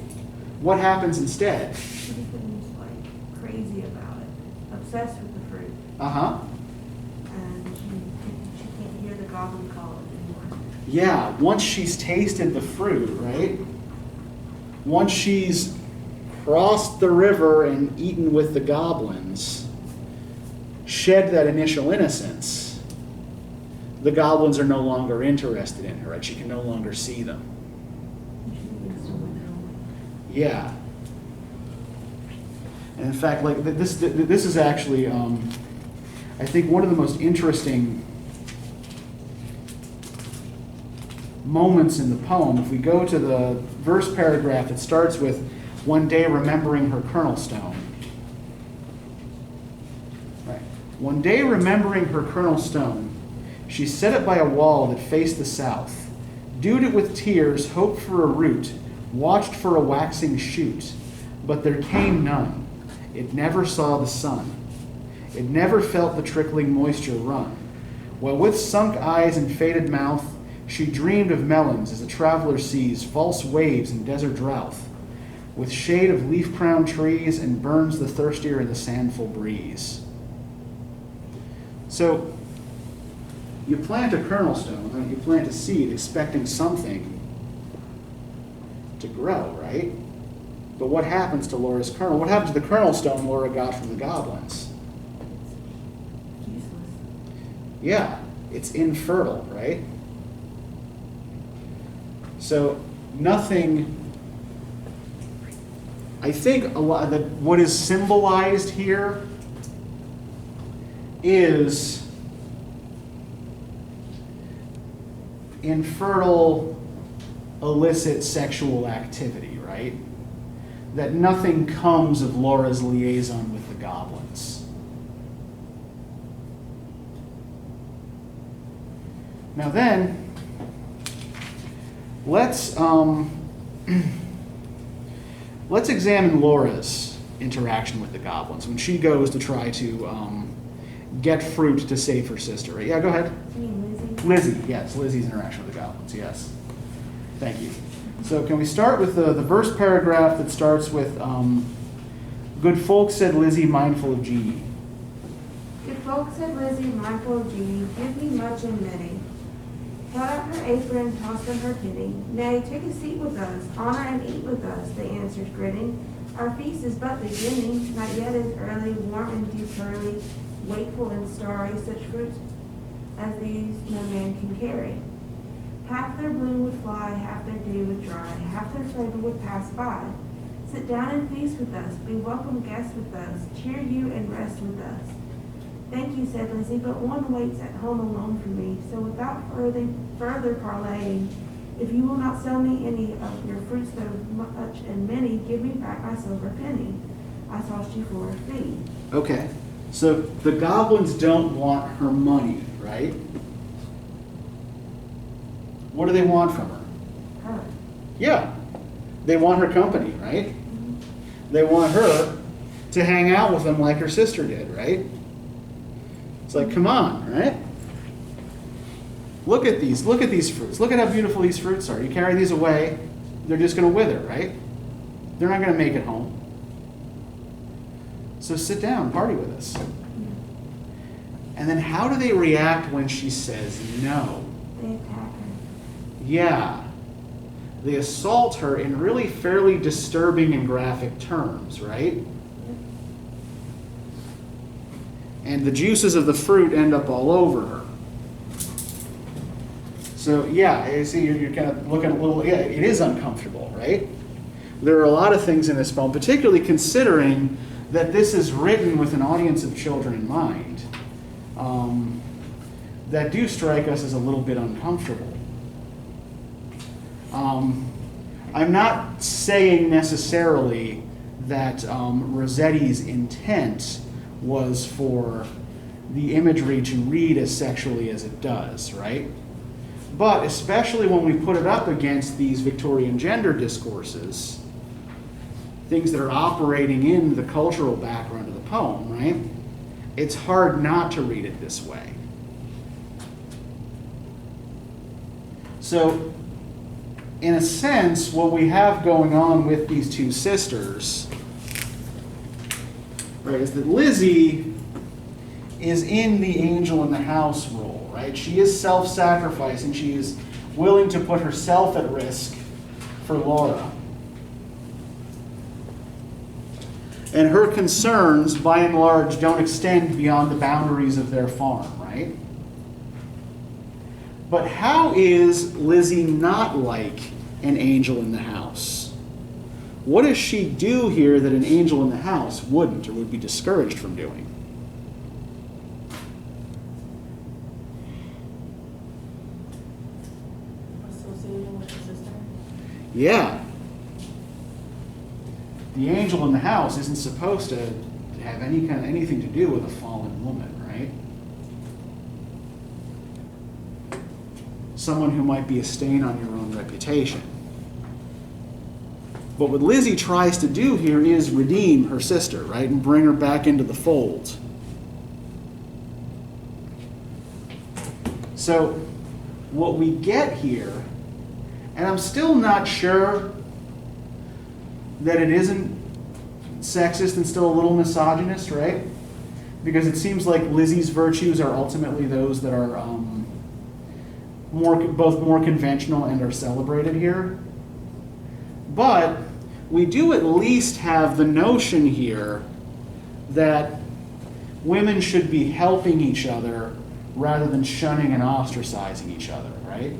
What happens instead? She becomes like crazy about it, obsessed with the fruit, Uh-huh. and she can't hear the goblin call anymore. Yeah, once she's tasted the fruit, right? Once she's crossed the river and eaten with the goblins, shed that initial innocence, the goblins are no longer interested in her, right? She can no longer see them. She begins to wither away. Yeah. And in fact, like this is actually, I think, one of the most interesting moments in the poem. If we go to the verse paragraph, it starts with, "One day remembering her kernel stone." Right. "One day remembering her kernel stone, she set it by a wall that faced the south, dewed it with tears, hoped for a root, watched for a waxing shoot, but there came none. It never saw the sun. It never felt the trickling moisture run, while with sunk eyes and faded mouth, she dreamed of melons as a traveler sees false waves in desert drouth, with shade of leaf-crowned trees and burns the thirstier in the sandful breeze." So, you plant a kernel stone, right? You plant a seed expecting something to grow, right? But what happens to Laura's kernel? What happens to the kernel stone Laura got from the goblins? It's useless. Yeah, it's infertile, right? So nothing I think a lot that what is symbolized here is infertile, illicit sexual activity, right? That nothing comes of Laura's liaison with the goblins. Now then, let's examine Laura's interaction with the goblins when she goes to try to get fruit to save her sister. Right? Yeah, go ahead. You mean Lizzie? Lizzie, yes, Lizzie's interaction with the goblins, yes. Thank you. So can we start with the first paragraph that starts with, good folk, said Lizzie, mindful of Jeannie. Good folk, said Lizzie, mindful of Jeannie, give me much and many. Held out her apron, tossed on her penny. Nay, take a seat with us, honor and eat with us, they answered, grinning. Our feast is but beginning, not yet is early, warm and dew pearly, wakeful and starry, such fruits as these no man can carry. Half their bloom would fly, half their dew would dry, half their flavor would pass by. Sit down and feast with us, be welcome guests with us, cheer you and rest with us. Thank you, said Lizzie, but one waits at home alone for me, so without further parleying, if you will not sell me any of your fruits, though much and many, give me back my silver penny. I tossed you for a fee. Okay, so the goblins don't want her money, right? What do they want from her? Her. Yeah, they want her company, right? They want her to hang out with them like her sister did, right? It's like, come on, right? Look at these fruits. Look at how beautiful these fruits are. You carry these away, they're just going to wither, right? They're not going to make it home. So sit down, party with us. And then how do they react when she says no? They attack her. Yeah. They assault her in really fairly disturbing and graphic terms, right? And the juices of the fruit end up all over her. So yeah, you see, you're kind of looking a little, yeah, it is uncomfortable, right? There are a lot of things in this poem, particularly considering that this is written with an audience of children in mind, that do strike us as a little bit uncomfortable. I'm not saying necessarily that Rossetti's intent was for the imagery to read as sexually as it does, right? But especially when we put it up against these Victorian gender discourses, things that are operating in the cultural background of the poem, right? It's hard not to read it this way. So, in a sense, what we have going on with these two sisters, right, is that Lizzie is in the angel in the house role, right? She is self-sacrificing. She is willing to put herself at risk for Laura. And her concerns, by and large, don't extend beyond the boundaries of their farm, right? But how is Lizzie not like an angel in the house? What does she do here that an angel in the house wouldn't or would be discouraged from doing? Associating with her sister. Yeah. The angel in the house isn't supposed to have anything to do with a fallen woman, right? Someone who might be a stain on your own reputation. But what Lizzie tries to do here is redeem her sister, right? And bring her back into the fold. So what we get here, and I'm still not sure that it isn't sexist and still a little misogynist, right? Because it seems like Lizzie's virtues are ultimately those that are both more conventional and are celebrated here. But we do at least have the notion here that women should be helping each other rather than shunning and ostracizing each other, right?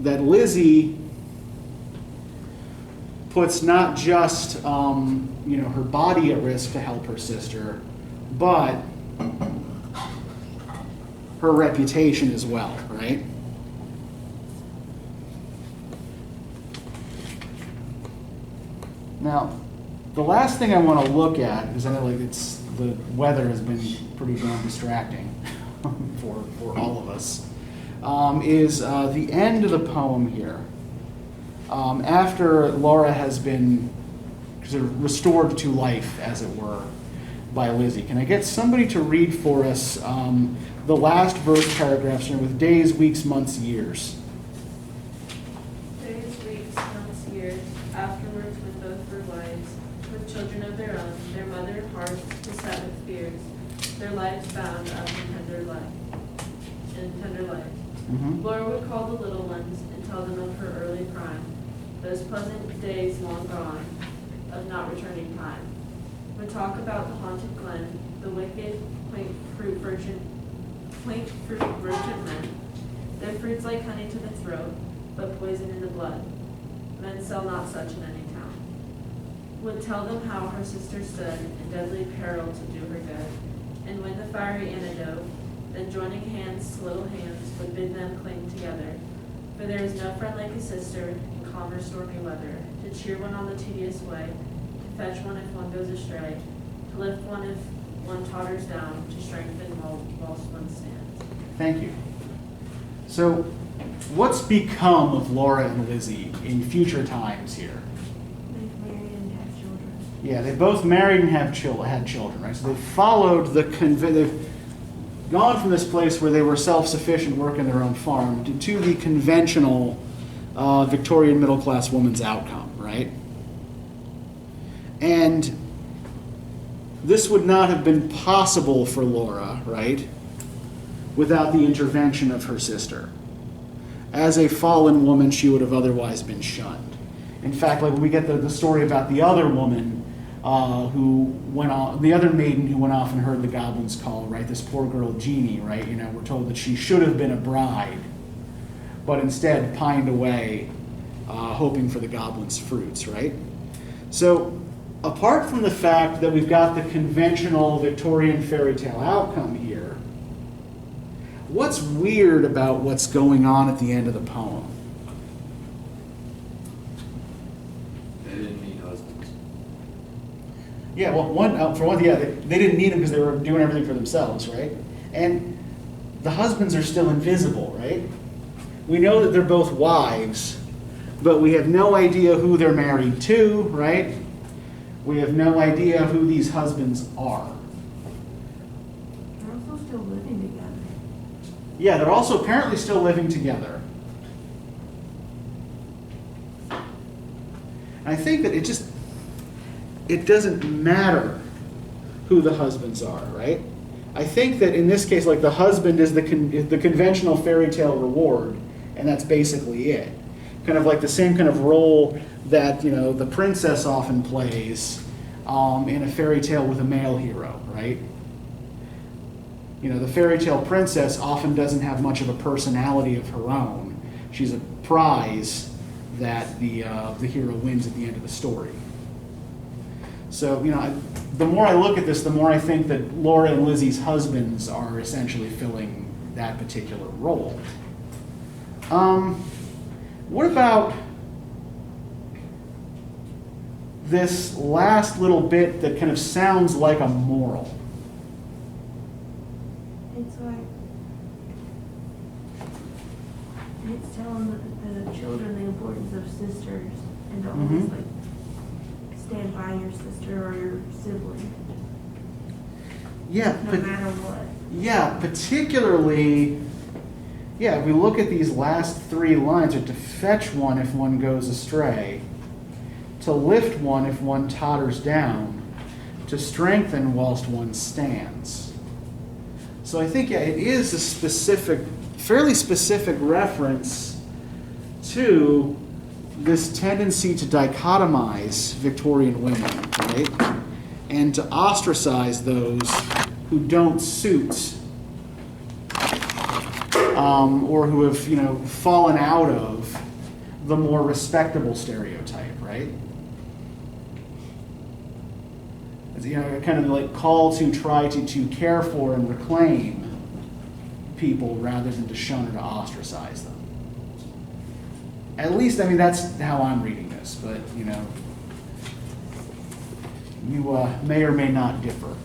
that Lizzie puts not just her body at risk to help her sister, but her reputation as well, right? Now, the last thing I want to look at, because I know the weather has been pretty damn distracting for all of us, is the end of the poem here. After Laura has been sort of restored to life, as it were, by Lizzie. Can I get somebody to read for us the last verse paragraph starting with days, weeks, months, years? Days, weeks, months, years, afterwards with both their wives, with children of their own, their mother hearts to Sabbath fears, their lives bound up in tender life. Laura would call the little ones and tell them of her early prime, those pleasant days long gone, of not returning time. Would talk about the haunted glen, the wicked, quaint fruit virgin men, their fruits like honey to the throat, but poison in the blood. Men sell not such in any town. Would tell them how her sister stood in deadly peril to do her good, and when the fiery antidote, then joining hands to little hands, would bid them cling together. For there is no friend like a sister in calm or stormy weather, to cheer one on the tedious way, to fetch one if one goes astray, to lift one if one totters down, to strengthen whilst one stands. Thank you. So, what's become of Laura and Lizzie in future times here? They've married and have children. Yeah, they both married and had children, right? So they've followed they've gone from this place where they were self-sufficient, working their own farm, to the conventional Victorian middle-class woman's outcome, right? And this would not have been possible for Laura, right, without the intervention of her sister. As a fallen woman, she would have otherwise been shunned. In fact, like when we get the story about the other woman the other maiden who went off and heard the goblin's call, right? This poor girl, Jeannie, right? We're told that she should have been a bride, but instead pined away, hoping for the goblin's fruits, right? So, apart from the fact that we've got the conventional Victorian fairy tale outcome here, what's weird about what's going on at the end of the poem? They didn't need husbands. Yeah, well, they didn't need them because they were doing everything for themselves, right? And the husbands are still invisible, right? We know that they're both wives, but we have no idea who they're married to, right? We have no idea who these husbands are. They're also still living together. Yeah, they're also apparently still living together. And I think that it doesn't matter who the husbands are, right? I think that in this case, like the husband is the conventional fairy tale reward, and that's basically it. Kind of like the same kind of role that the princess often plays in a fairy tale with a male hero, right? The fairy tale princess often doesn't have much of a personality of her own. She's a prize that the hero wins at the end of the story. So, the more I look at this, the more I think that Laura and Lizzie's husbands are essentially filling that particular role. What about this last little bit that kind of sounds like a moral? It's telling the children the importance of sisters and to always stand by your sister or your sibling. Yeah, No matter what. Yeah, particularly, if we look at these last three lines, to fetch one if one goes astray, to lift one if one totters down, to strengthen whilst one stands. So I think, it is a fairly specific reference to this tendency to dichotomize Victorian women, right? And to ostracize those who don't suit or who have, fallen out of the more respectable stereotype, right? It's, kind of like call to try to care for and reclaim people rather than to shun or to ostracize them. At least, that's how I'm reading this, but, you may or may not differ.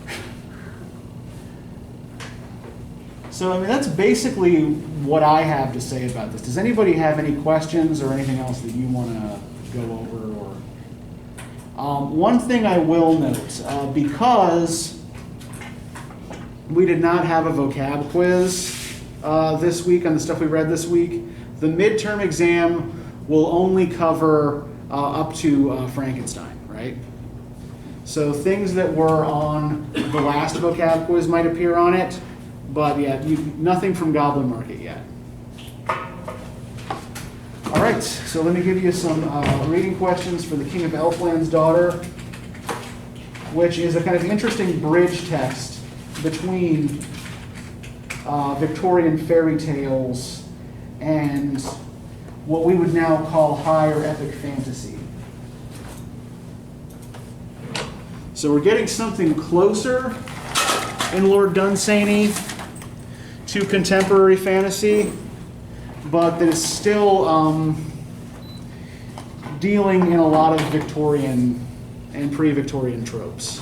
So, that's basically what I have to say about this. Does anybody have any questions or anything else that you want to go over? Or one thing I will note, because we did not have a vocab quiz this week on the stuff we read this week, the midterm exam will only cover up to Frankenstein, right? So things that were on the last vocab quiz might appear on it, but yeah, nothing from Goblin Market yet. All right, so let me give you some reading questions for the King of Elfland's Daughter, which is a kind of interesting bridge text between Victorian fairy tales and what we would now call high or epic fantasy. So we're getting something closer in Lord Dunsany to contemporary fantasy, but that is still dealing in a lot of Victorian and pre-Victorian tropes.